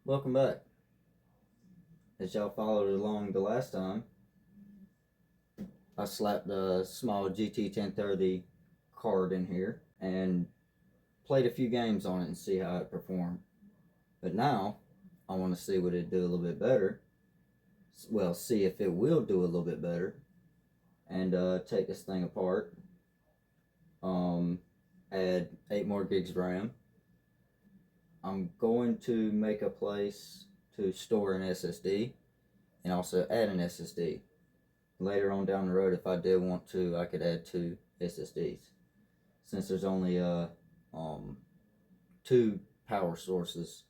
Welcome back. As y'all followed along the last time, I slapped a small GT 1030 card in here and played a few games on it and see how it performed. But now, I want to see what it do a little bit better. Well, see if it will do a little bit better. And take this thing apart. Add 8 more gigs of RAM. I'm going to make a place to store an SSD and also add an SSD. Later on down the road, if I did want to, I could add 2 SSDs. Since there's only 2 power sources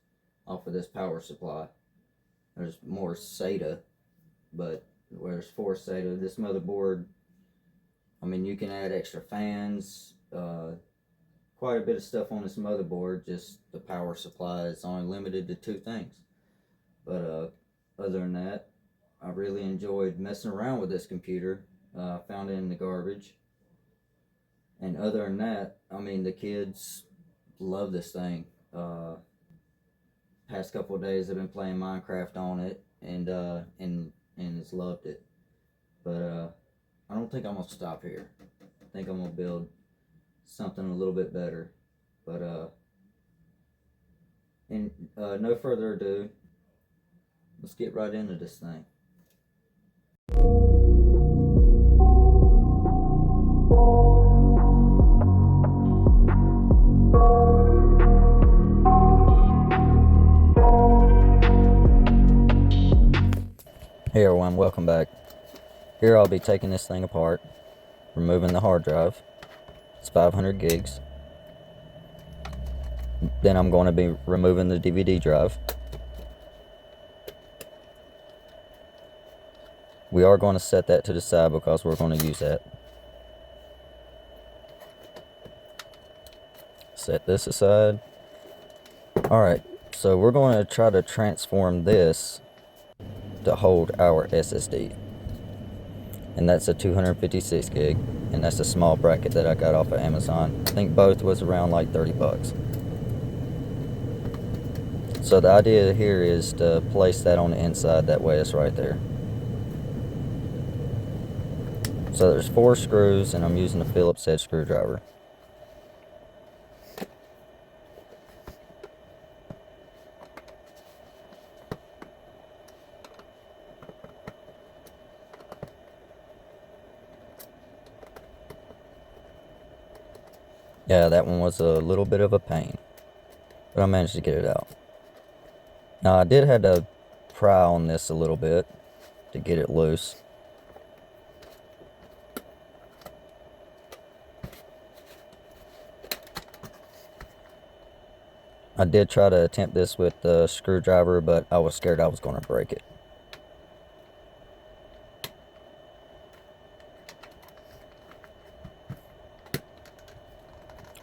off of this power supply. There's more SATA, but where there's 4 SATA, this motherboard, I mean, you can add extra fans, quite a bit of stuff on this motherboard. Just the power supply is only limited to 2 things. But other than that, I really enjoyed messing around with this computer. Found it in the garbage. And other than that, I mean, the kids love this thing. Past couple of days I've been playing Minecraft on it, and it's loved it. But I don't think I'm gonna stop here. I think I'm gonna build something a little bit better. But no further ado, let's get right into this thing. Hey everyone, welcome back. Here I'll be taking this thing apart, removing the hard drive. It's 500 gigs. Then I'm going to be removing the DVD drive. We are going to set that to the side because we're going to use that. Set this aside. Alright, so we're going to try to transform this to hold our SSD. And that's a 256 gig. And that's a small bracket that I got off of Amazon. I think both was around like 30 bucks. So the idea here is to place that on the inside, that way it's right there. So there's 4 screws, and I'm using a Phillips head screwdriver. Yeah, that one was a little bit of a pain, but I managed to get it out. Now I did have to pry on this a little bit to get it loose. I did try to attempt this with the screwdriver, but I was scared I was going to break it.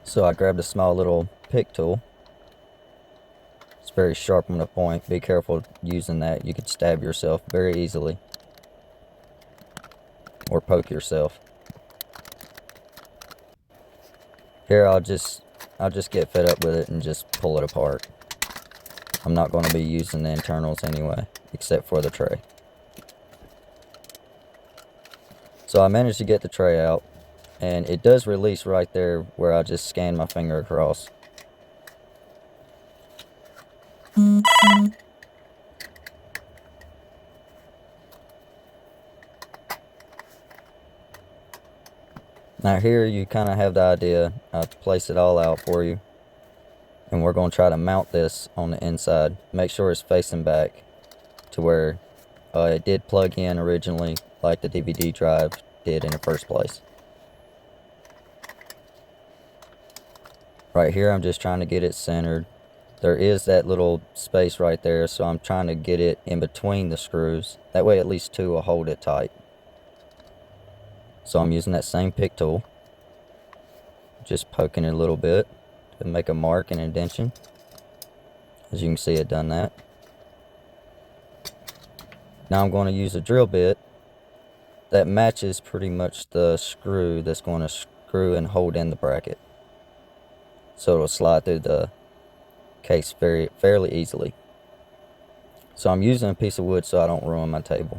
So I grabbed a small little pick tool. It's very sharp on the point. Be careful using that. You could stab yourself very easily. Or poke yourself. Here I'll just get fed up with it and just pull it apart. I'm not going to be using the internals anyway, except for the tray. So I managed to get the tray out, and it does release right there where I just scanned my finger across. Now here you kind of have the idea. I've placed it all out for you. And we're going to try to mount this on the inside. Make sure it's facing back to where it did plug in originally, like the DVD drive did in the first place. Right here I'm just trying to get it centered. There is that little space right there, so I'm trying to get it in between the screws. That way at least 2 will hold it tight. So I'm using that same pick tool. Just poking it a little bit to make a mark and indentation. As you can see, it done that. Now I'm going to use a drill bit that matches pretty much the screw that's going to screw and hold in the bracket. So it'll slide through the case fairly easily. So I'm using a piece of wood so I don't ruin my table.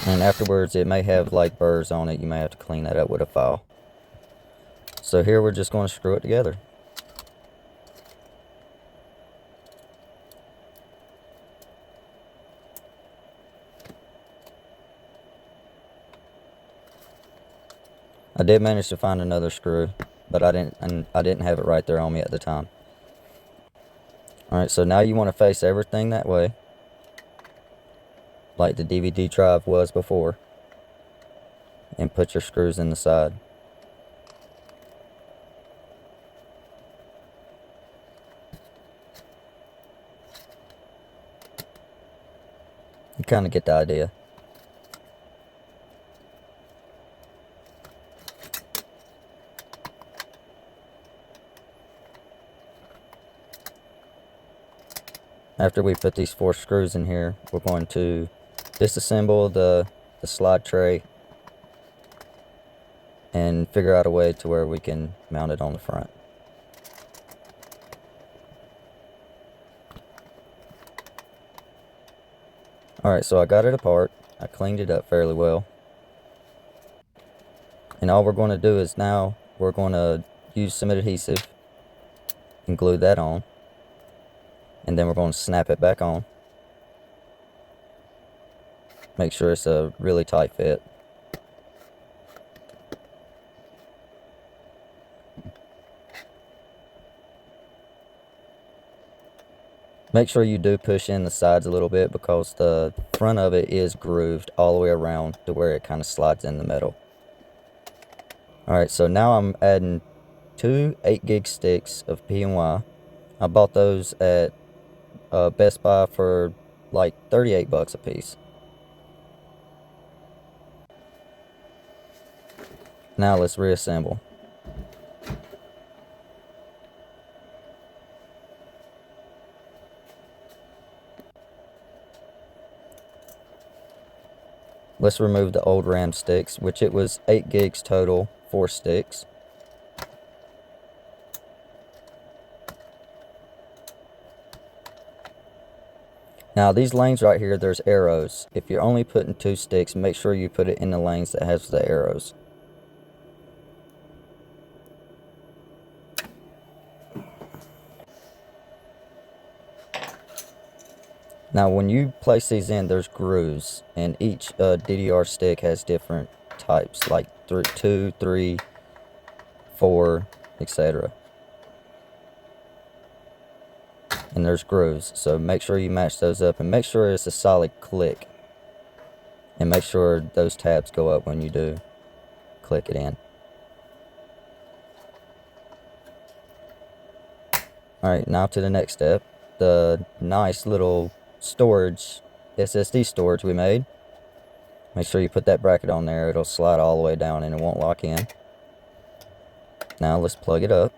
And afterwards it may have like burrs on it. You may have to clean that up with a file. So here we're just going to screw it together. I did manage to find another screw, but I didn't have it right there on me at the time. Alright, so now you want to face everything that way, like the DVD drive was before, and put your screws in the side. You kind of get the idea. After we put these 4 screws in here, we're going to disassemble the slide tray and figure out a way to where we can mount it on the front. Alright, so I got it apart. I cleaned it up fairly well. And all we're going to do is now we're going to use some adhesive and glue that on. And then we're going to snap it back on. Make sure it's a really tight fit. Make sure you do push in the sides a little bit because the front of it is grooved all the way around to where it kind of slides in the middle. Alright, so now I'm adding 2 8-gig sticks of P&Y. I bought those at Best Buy for like 38 bucks a piece. Now let's reassemble. Let's remove the old RAM sticks, which it was 8 gigs total, 4 sticks. Now these lanes right here, there's arrows. If you're only putting 2 sticks, make sure you put it in the lanes that has the arrows. Now when you place these in, there's grooves, and each DDR stick has different types, like 2, 3, 4, etc. And there's grooves, so make sure you match those up and make sure it's a solid click, and make sure those tabs go up when you do click it in. Alright, now to the next step, the nice little storage, SSD storage we made. Make sure you put that bracket on there, it'll slide all the way down and it won't lock in. Now let's plug it up.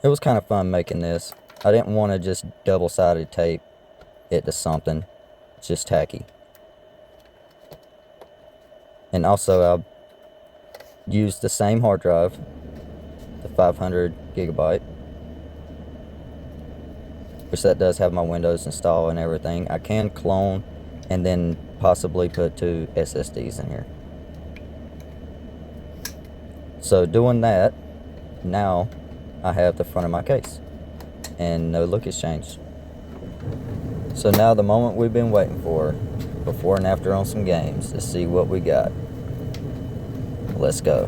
It was kind of fun making this. I didn't want to just double-sided tape it to something. It's just tacky. And also I used the same hard drive, the 500 gigabyte, which that does have my Windows installed and everything. I can clone and then possibly put 2 SSDs in here. So doing that, now I have the front of my case and no look has changed. So now the moment we've been waiting for, before and after on some games, to see what we got. Let's go.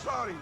sorry.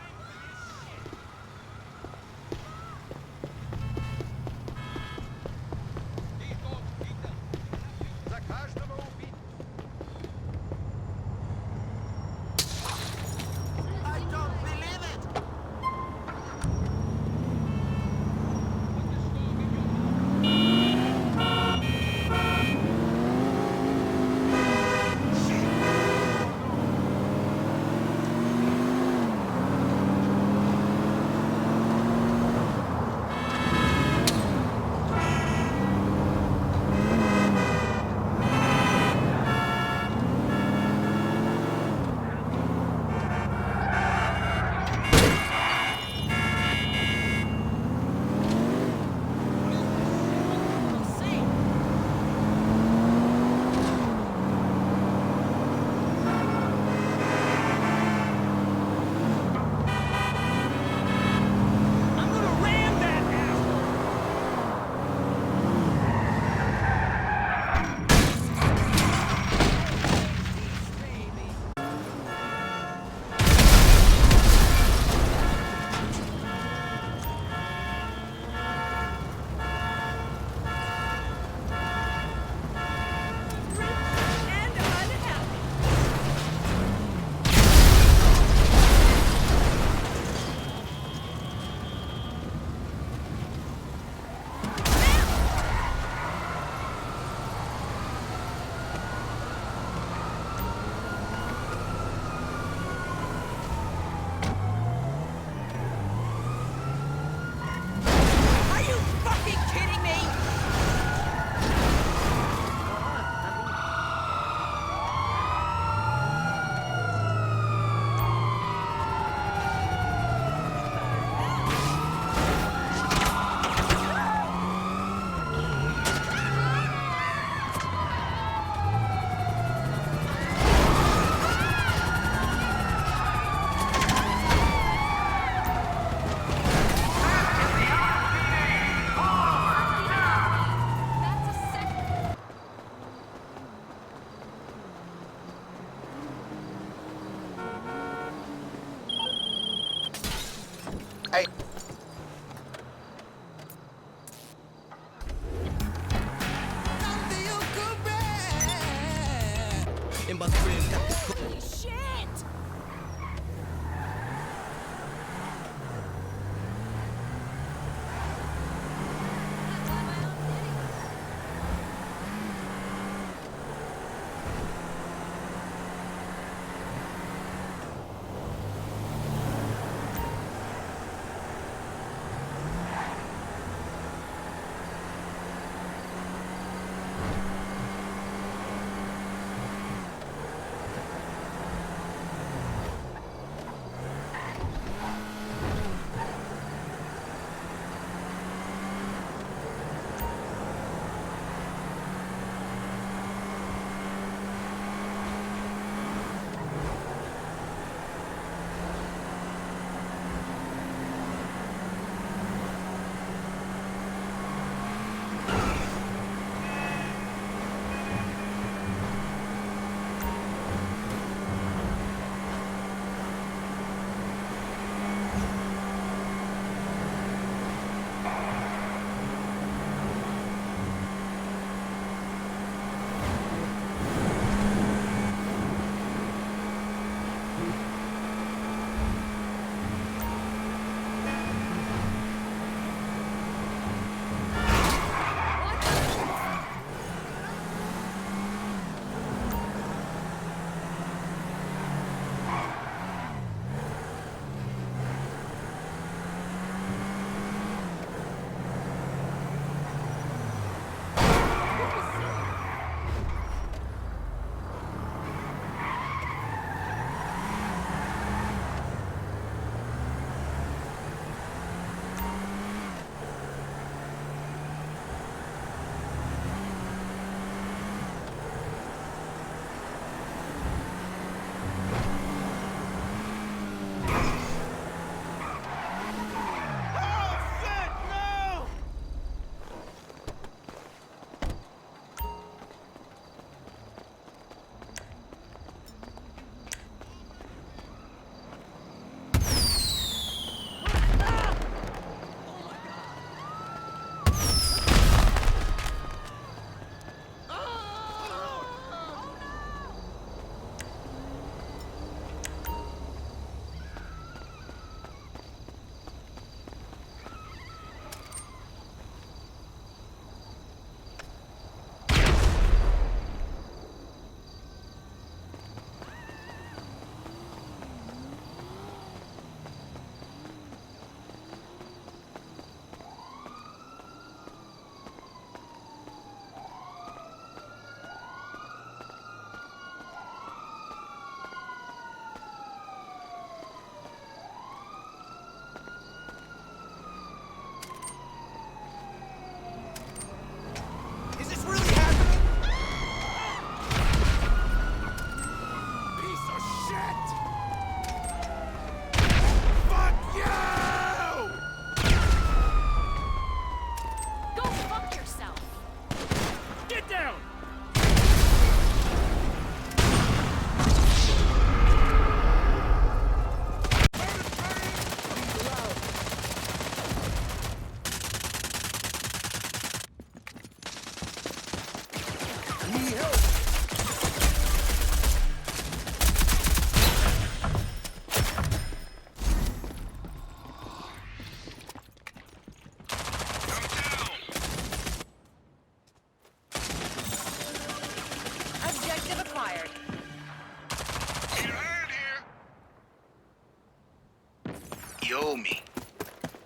You owe me.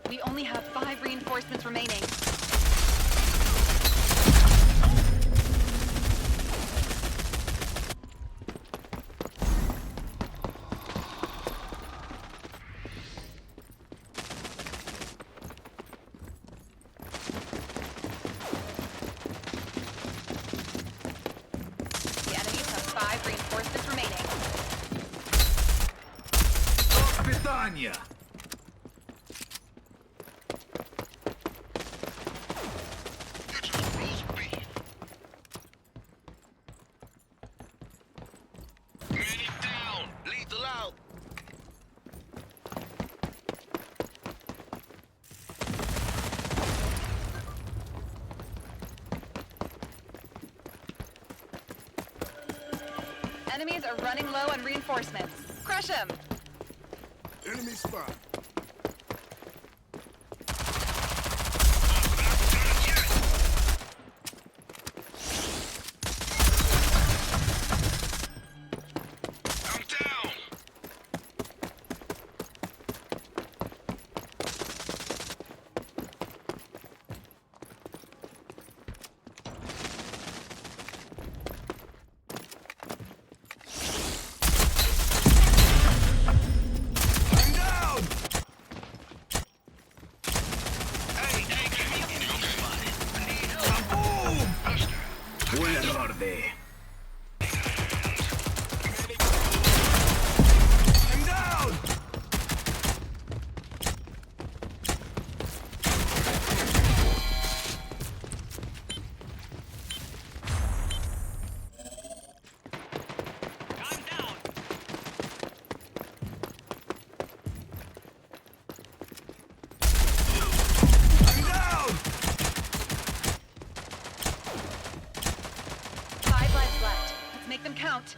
We only have 5 reinforcements remaining. The enemies have 5 reinforcements remaining. Питание! Medic down! Lethal out! Enemies are running low on reinforcements. Crush them! Enemy spot. I'm down. I'm down. Hey, give me a spot. I need help. Boom! Where are they? I'm down! I'm down! I'm down! 5 lives left. Let's make them count.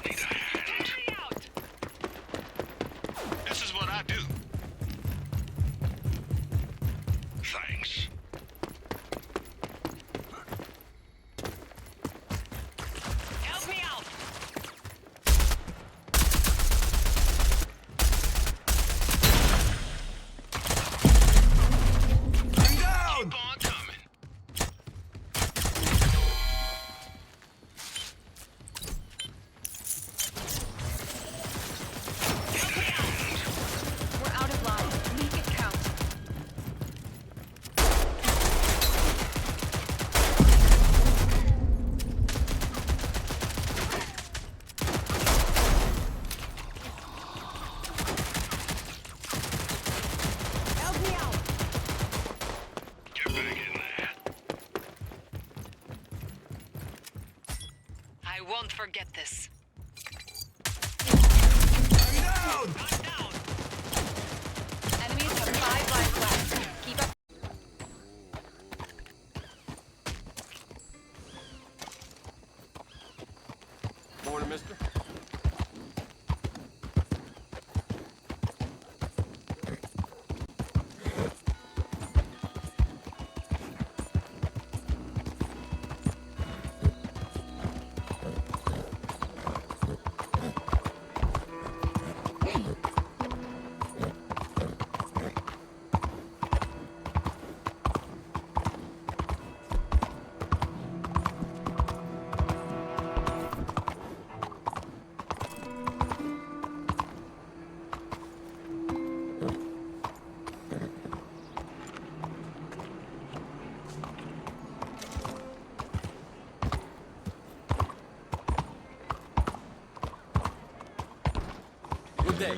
Need a hand. This is what I do. Thanks. Help me out! I'm down! Keep on coming. We're out of lives. Make it count. Help me out! Get back in there. I won't forget this. I'm down! I'm down! Enemies have 5 lives left. Keep up. Morning, mister. Good day.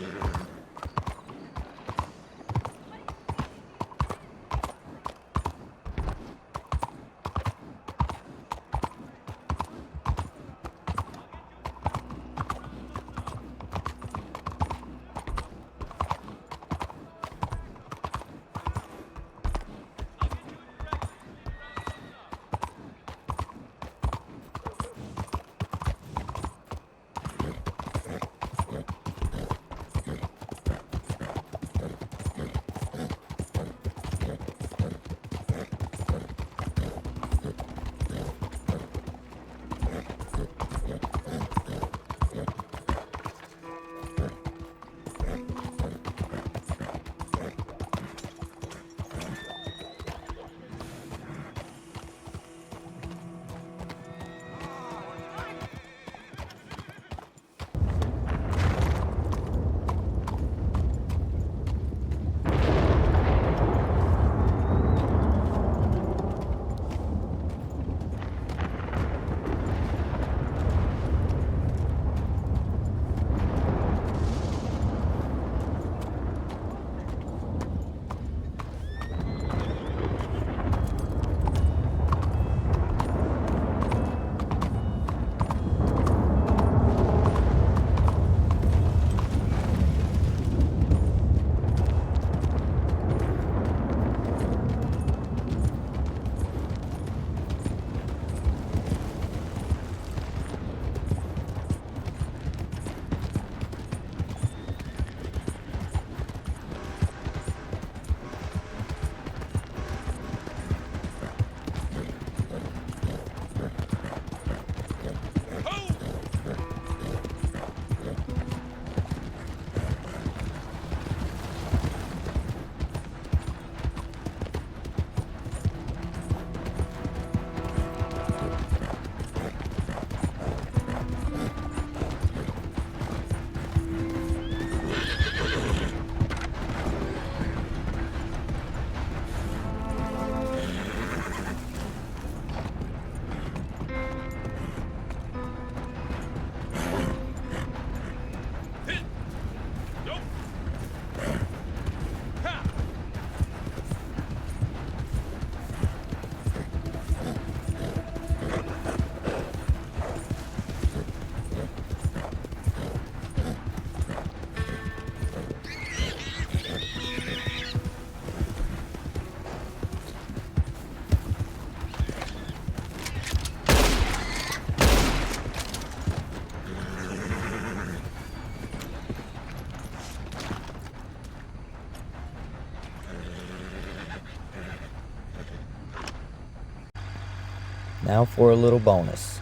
Now for a little bonus.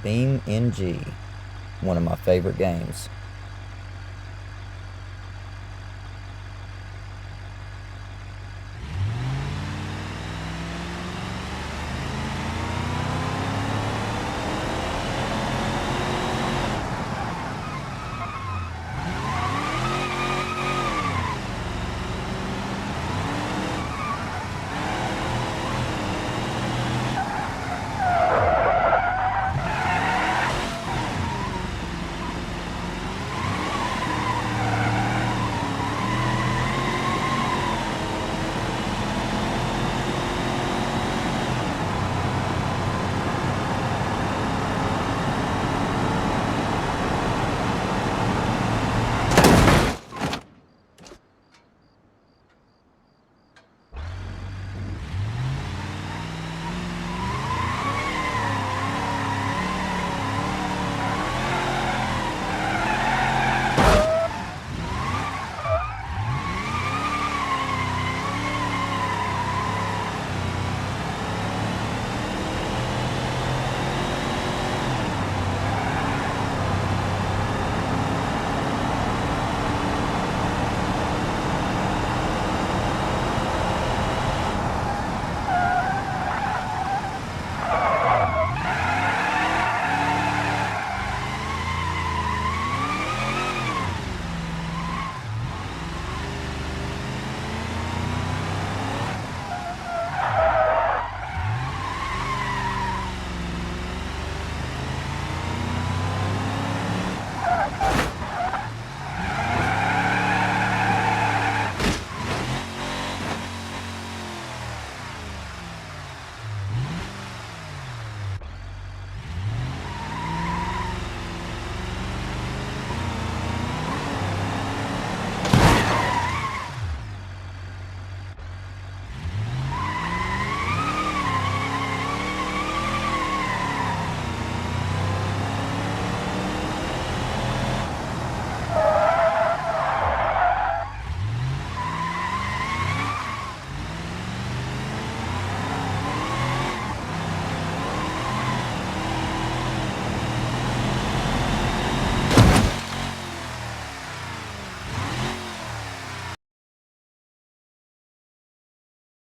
Beam NG, one of my favorite games.